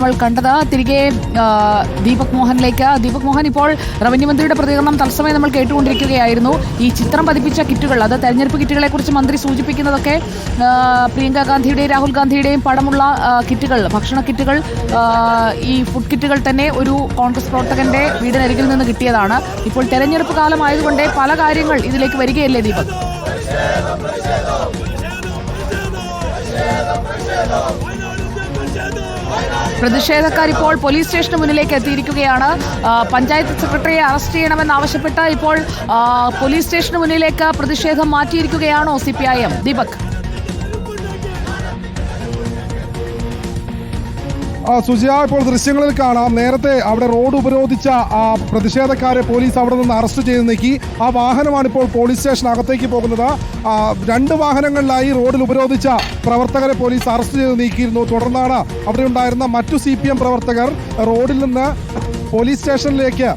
നമ്മൾ കണ്ടത്. തിരികെ ദീപക് മോഹൻ, ഇപ്പോൾ റവന്യൂ മന്ത്രിയുടെ പ്രതികരണം തത്സമയം നമ്മൾ കേട്ടുകൊണ്ടിരിക്കുകയായിരുന്നു. ഈ ചിത്രം പതിപ്പിച്ച കിറ്റുകൾ, അത് തെരഞ്ഞെടുപ്പ് കിറ്റുകളെ കുറിച്ച് മന്ത്രി സൂചിപ്പിക്കുന്നതൊക്കെ പ്രിയങ്ക ഗാന്ധിയുടെയും രാഹുൽ ഗാന്ധിയുടെയും പടമുള്ള കിറ്റുകൾ, ഭക്ഷണ കിറ്റുകൾ, ഈ ഫുഡ് കിറ്റുകൾ തന്നെ ഒരു കോൺഗ്രസ് പ്രവർത്തകന്റെ വീടിനരികിൽ നിന്ന് കിട്ടിയതാണ്. ഇപ്പോൾ തെരഞ്ഞെടുപ്പ് കാലമായതുകൊണ്ട് പല കാര്യങ്ങൾ ഇതിലേക്ക് വരികയല്ലേ ദീപക്? പ്രതിഷേധക്കാർ ഇപ്പോൾ പോലീസ് സ്റ്റേഷന് മുന്നിലേക്ക് എത്തിയിരിക്കുകയാണ്. പഞ്ചായത്ത് സെക്രട്ടറിയെ അറസ്റ്റ് ചെയ്യണമെന്നാവശ്യപ്പെട്ട് ഇപ്പോൾ പോലീസ് സ്റ്റേഷന് മുന്നിലേക്ക് പ്രതിഷേധം മാറ്റിയിരിക്കുകയാണോ CPIM? ദീപക്. സുജിയ, ഇപ്പോൾ ദൃശ്യങ്ങളിൽ കാണാം. നേരത്തെ അവിടെ റോഡ് ഉപരോധിച്ച പ്രതിഷേധക്കാരെ പോലീസ് അവിടെ നിന്ന് അറസ്റ്റ് ചെയ്ത് നീക്കി. ആ വാഹനമാണ് ഇപ്പോൾ പോലീസ് സ്റ്റേഷനകത്തേക്ക് പോകുന്നത്. 2 വാഹനങ്ങളിലായി റോഡിൽ ഉപരോധിച്ച പ്രവർത്തകരെ പോലീസ് അറസ്റ്റ് ചെയ്ത് നീക്കിയിരുന്നു. തുടർന്നാണ് അവിടെ ഉണ്ടായിരുന്ന മറ്റു CPM പ്രവർത്തകർ റോഡിൽ നിന്ന് പോലീസ് സ്റ്റേഷനിലേക്ക്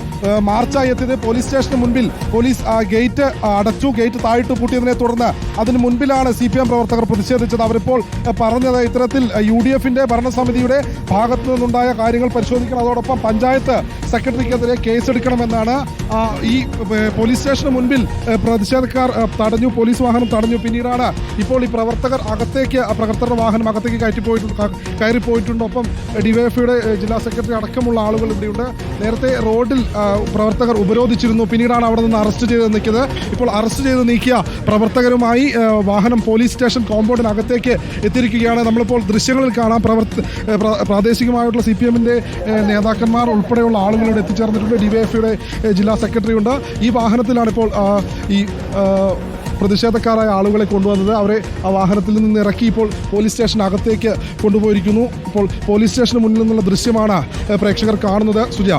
മാർച്ചായി എത്തിയത്. പോലീസ് സ്റ്റേഷന് മുൻപിൽ പോലീസ് ഗേറ്റ് അടച്ചു, ഗേറ്റ് താഴിട്ട് പൂട്ടിയതിനെ തുടർന്ന് അതിന് മുൻപിലാണ് CPM പ്രവർത്തകർ പ്രതിഷേധിച്ചത്. അവരിപ്പോൾ പറഞ്ഞത് ഇത്തരത്തിൽ UDFന്റെ ഭരണസമിതിയുടെ ഭാഗത്തു നിന്നുണ്ടായ കാര്യങ്ങൾ പരിശോധിക്കണം, അതോടൊപ്പം പഞ്ചായത്ത് സെക്രട്ടറിക്കെതിരെ കേസെടുക്കണമെന്നാണ്. ഈ പോലീസ് സ്റ്റേഷന് മുൻപിൽ പ്രതിഷേധക്കാർ തടഞ്ഞു, പോലീസ് വാഹനം തടഞ്ഞു. പിന്നീടാണ് ഇപ്പോൾ ഈ പ്രവർത്തകർ പ്രവർത്തകരുടെ വാഹനം അകത്തേക്ക് കയറിപ്പോയിട്ടുണ്ട്. ഒപ്പം DYFIയുടെ ജില്ലാ സെക്രട്ടറി അടക്കമുള്ള ആളുകൾ ഇവിടെയുണ്ട്. നേരത്തെ റോഡിൽ പ്രവർത്തകർ ഉപരോധിച്ചിരുന്നു, പിന്നീടാണ് അവിടെ നിന്ന് അറസ്റ്റ് ചെയ്ത് നീക്കിയത്. ഇപ്പോൾ അറസ്റ്റ് ചെയ്ത് നീക്കിയ പ്രവർത്തകരുമായി വാഹനം പോലീസ് സ്റ്റേഷൻ കോമ്പൗണ്ടിനകത്തേക്ക് എത്തിയിരിക്കുകയാണ്. നമ്മളിപ്പോൾ ദൃശ്യങ്ങളിൽ കാണാം. പ്രാദേശികമായിട്ടുള്ള CPMന്റെ നേതാക്കന്മാർ ഉൾപ്പെടെയുള്ള ആളുകളോട് എത്തിച്ചേർന്നിട്ടുണ്ട്. DYFIയുടെ ജില്ലാ സെക്രട്ടറി ഉണ്ട്. ഈ വാഹനത്തിലാണ് ഇപ്പോൾ ഈ പ്രതിഷേധക്കാരായ ആളുകളെ കൊണ്ടുവന്നത്. അവരെ ആ വാഹനത്തിൽ നിന്ന് ഇറക്കി ഇപ്പോൾ പോലീസ് സ്റ്റേഷനകത്തേക്ക് കൊണ്ടുപോയിരിക്കുന്നു. ഇപ്പോൾ പോലീസ് സ്റ്റേഷന് മുന്നിൽ നിന്നുള്ള ദൃശ്യമാണ് പ്രേക്ഷകർ കാണുന്നത്. സുജ.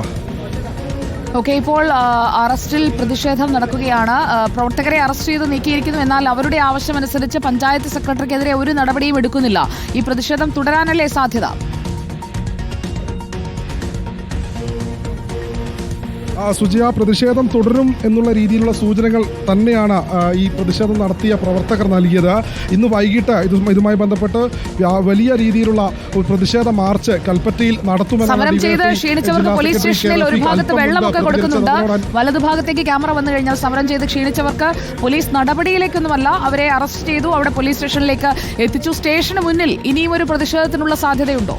ഓക്കെ, ഇപ്പോൾ അറസ്റ്റിൽ പ്രതിഷേധം നടക്കുകയാണ്. പ്രവർത്തകരെ അറസ്റ്റ് ചെയ്ത് നീക്കിയിരിക്കുന്നു. എന്നാൽ അവരുടെ ആവശ്യമനുസരിച്ച് പഞ്ചായത്ത് സെക്രട്ടറിക്കെതിരെ ഒരു നടപടിയും എടുക്കുന്നില്ല. ഈ പ്രതിഷേധം തുടരാനല്ലേ സാധ്യത? സുജിയ, പ്രതിഷേധം തുടരും എന്നുള്ള രീതിയിലുള്ള സൂചനകൾ തന്നെയാണ് ഈ പ്രതിഷേധം നടത്തിയ പ്രവർത്തകർ നൽകിയത്. ഇന്ന് വൈകിട്ട് ഇതുമായി ബന്ധപ്പെട്ട് വലിയ രീതിയിലുള്ള ഒരു പ്രതിഷേധ മാർച്ച് കൽപ്പറ്റയിൽ നടത്തുമെന്ന് സമരം ചെയ്ത് ക്ഷീണിച്ചവർക്ക് പോലീസ് സ്റ്റേഷനിൽ ഒരു ഭാഗത്ത് വെള്ളമൊക്കെ കൊടുക്കുന്നുണ്ട്. വലതുഭാഗത്തേക്ക് ക്യാമറ വന്നു കഴിഞ്ഞാൽ സമരം ചെയ്ത് ക്ഷീണിച്ചവർക്ക് പോലീസ് നടപടിയിലേക്കൊന്നുമല്ല, അവരെ അറസ്റ്റ് ചെയ്തു, അവിടെ പോലീസ് സ്റ്റേഷനിലേക്ക് എത്തിച്ചു. സ്റ്റേഷന് മുന്നിൽ ഇനിയും ഒരു പ്രതിഷേധത്തിനുള്ള സാധ്യതയുണ്ടോ?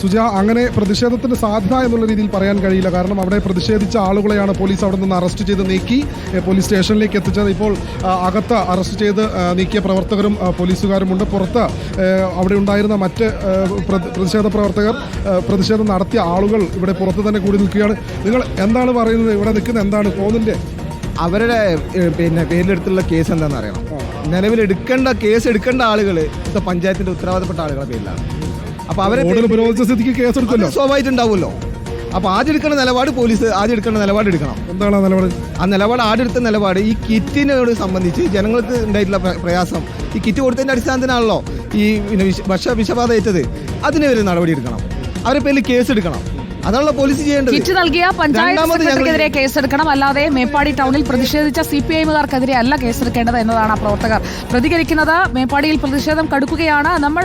സുജ, അങ്ങനെ പ്രതിഷേധത്തിന് സാധ്യത എന്നുള്ള രീതിയിൽ പറയാൻ കഴിയില്ല. കാരണം അവിടെ പ്രതിഷേധിച്ച ആളുകളെയാണ് പോലീസ് അവിടെ നിന്ന് അറസ്റ്റ് ചെയ്ത് നീക്കി പോലീസ് സ്റ്റേഷനിലേക്ക് എത്തിച്ചത്. ഇപ്പോൾ അകത്ത് അറസ്റ്റ് ചെയ്ത് നീക്കിയ പ്രവർത്തകരും പോലീസുകാരുമുണ്ട്. പുറത്ത് അവിടെ ഉണ്ടായിരുന്ന മറ്റ് പ്രതിഷേധ പ്രവർത്തകർ, പ്രതിഷേധം നടത്തിയ ആളുകൾ ഇവിടെ പുറത്ത് തന്നെ കൂടി നിൽക്കുകയാണ്. നിങ്ങൾ എന്താണ് പറയുന്നത്? ഇവിടെ നിൽക്കുന്ന എന്താണ് പോകുന്നതിൻ്റെ? അവരുടെ പേരിലെടുത്തുള്ള കേസ് എന്താണെന്ന് അറിയണം. നിലവിൽ കേസ് എടുക്കേണ്ട ആളുകൾ ഇപ്പൊ പഞ്ചായത്തിന്റെ ഉത്തരവാദപ്പെട്ട ആളുകളുടെ പേരിലാണ്. അപ്പൊ അവരെ സ്വാഭാവികമായിട്ടുണ്ടാവുമല്ലോ. അപ്പൊ ആദ്യം എടുക്കേണ്ട നിലപാട് പോലീസ് എടുക്കണം. എന്താണ് ആ നിലപാട്? ആ നിലപാട് ആദ്യം നിലപാട് ഈ കിറ്റിനോട് സംബന്ധിച്ച് ജനങ്ങൾക്ക് ഉണ്ടായിട്ടുള്ള പ്രയാസം, ഈ കിറ്റ് കൊടുത്തതിന്റെ അടിസ്ഥാനത്തിനാണല്ലോ ഈ വിഷബാധ ഏറ്റത്. അതിനെതിരെ നടപടി എടുക്കണം, അവരെ പേരിൽ കേസ് എടുക്കണം. അതാണല്ലോ പോലീസ് ചെയ്യേണ്ടത്. കിറ്റ് നൽകിയ പഞ്ചായത്ത് സെക്രട്ടറിക്കെതിരെ കേസെടുക്കണം, അല്ലാതെ മേപ്പാടി ടൗണിൽ പ്രതിഷേധിച്ച CPIMകാർക്കെതിരെ അല്ല കേസെടുക്കേണ്ടത് എന്നതാണ് പ്രവർത്തകർ പ്രതികരിക്കുന്നത്. മേപ്പാടിയിൽ പ്രതിഷേധം കടുക്കുകയാണ്. നമ്മൾ